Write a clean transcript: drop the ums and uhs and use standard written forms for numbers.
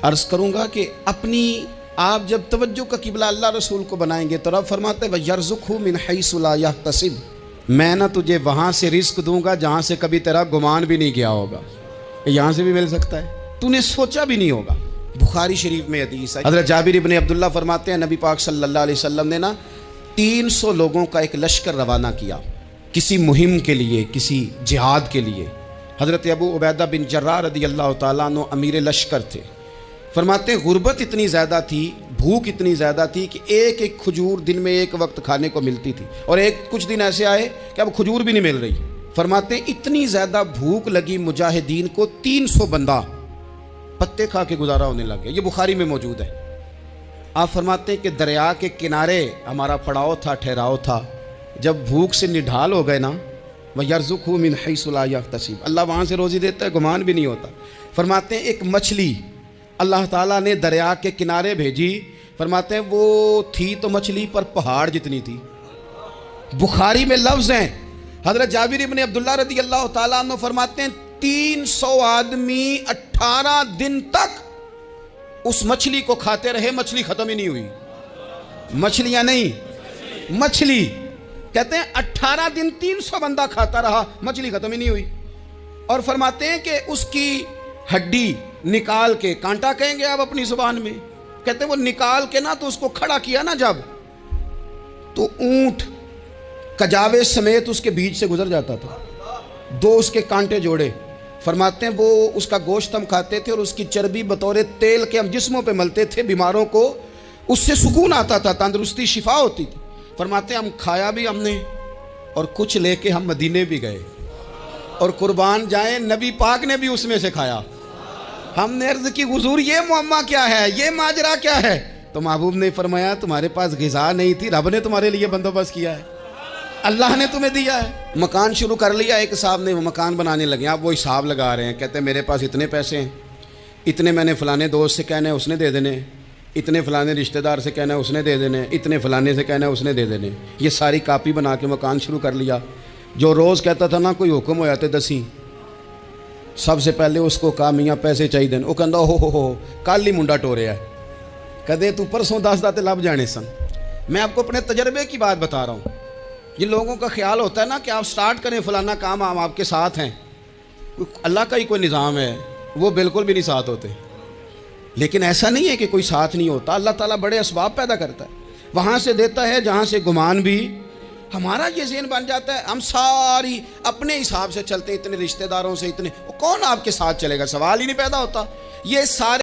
अर्ज करूँगा कि अपनी आप जब तवज्जो का किबला अल्लाह रसूल को बनाएंगे तो रब फरमाते व यर्ज़ुक़हु मिन हैसु ला यहतसिब, मैं ना तुझे वहाँ से रिस्क दूंगा जहाँ से कभी तेरा गुमान भी नहीं किया होगा। यहाँ से भी मिल सकता है, तूने सोचा भी नहीं होगा। बुखारी शरीफ में हदीस है, हज़रत जाबिर इब्न अब्दुल्लाह फरमाते हैं नबी पाक सल्लल्लाहु अलैहि वसल्लम ने ना 300 लोगों का एक लश्कर रवाना किया किसी मुहिम के लिए, किसी जिहाद के लिए। हज़रत अबू उबैदा बिन जर्राह रदी अल्लाह तआला अन्हु अमीर लश्कर थे। फरमाते हैं गुर्बत इतनी ज़्यादा थी, भूख इतनी ज़्यादा थी कि एक एक खजूर दिन में एक वक्त खाने को मिलती थी, और कुछ दिन ऐसे आए कि अब खजूर भी नहीं मिल रही। फरमाते हैं इतनी ज़्यादा भूख लगी मुजाहिदीन को, 300 बंदा पत्ते खा के गुजारा होने लग गया। ये बुखारी में मौजूद है। आप फरमाते हैं कि दरिया के किनारे हमारा पड़ाव था, ठहराव था। जब भूख से निढाल हो गए ना, वह यर्ज़ुक़हु मिन हैसु ला यहतसिब, अल्लाह वहाँ से रोज़ी देता है, गुमान भी नहीं होता। फरमाते हैं एक मछली अल्लाह ताला ने दरिया के किनारे भेजी। फरमाते हैं वो थी तो मछली पर पहाड़ जितनी थी। बुखारी में लफ्ज़ हैं, हज़रत जाबिर इब्न अब्दुल्लाह रदी अल्लाह ताला अन्हु फरमाते हैं 300 आदमी 18 दिन तक उस मछली को खाते रहे, मछली ख़त्म ही नहीं हुई। मछलियाँ नहीं, मछली। कहते हैं 18 दिन 300 बंदा खाता रहा, मछली ख़त्म ही नहीं हुई। और फरमाते हैं कि उसकी हड्डी निकाल के, कांटा कहेंगे आप अपनी जुबान में, कहते हैं वो निकाल के ना तो उसको खड़ा किया ना जब, तो ऊंट कजावे समेत उसके बीच से गुजर जाता था। 2 उसके कांटे जोड़े। फरमाते हैं वो उसका गोश्त हम खाते थे और उसकी चर्बी बतौर तेल के हम जिस्मों पे मलते थे, बीमारों को उससे सुकून आता था, तंदुरुस्ती शिफा होती थी। फरमाते हैं हम खाया भी हमने, और कुछ लेके हम मदीने भी गए, और कुर्बान जाए नबी पाक ने भी उसमें से खाया। हमने अर्ज़ की हुजूर ये मुअम्मा क्या है, ये माजरा क्या है? तो महबूब ने फरमाया तुम्हारे पास ग़िज़ा नहीं थी, रब ने तुम्हारे लिए बंदोबस्त किया है, अल्लाह ने तुम्हें दिया है। मकान शुरू कर लिया, एक साहब ने, वो मकान बनाने लगे। आप वो हिसाब लगा रहे हैं, कहते हैं मेरे पास इतने पैसे हैं, इतने मैंने फ़लाने दोस्त से कहना है उसने दे देने, इतने फ़लाने रिश्तेदार से कहना है उसने दे देने, इतने फ़लाने से कहना है उसने दे देने। ये सारी कापी बना के मकान शुरू कर लिया। जो रोज़ कहता था ना कोई हुक्म हो जाते दसी, सबसे पहले उसको कहा मियाँ पैसे चाहिए। वो कहता हो कल ही मुंडा टोरिया है, कदे तू परसों 10 दाते लब जाने सन। मैं आपको अपने तजर्बे की बात बता रहा हूँ। जिन लोगों का ख्याल होता है ना कि आप स्टार्ट करें फ़लाना काम, हम आपके साथ हैं, अल्लाह का ही कोई निज़ाम है, वो बिल्कुल भी नहीं साथ होते। लेकिन ऐसा नहीं है कि कोई साथ नहीं होता, अल्लाह ताला बड़े असबाब पैदा करता है, वहाँ से देता है जहाँ से गुमान भी। हमारा ये ज़हन बन जाता है, हम सारी अपने हिसाब से चलते, इतने रिश्तेदारों से, इतने, कौन आपके साथ चलेगा, सवाल ही नहीं पैदा होता। ये सारे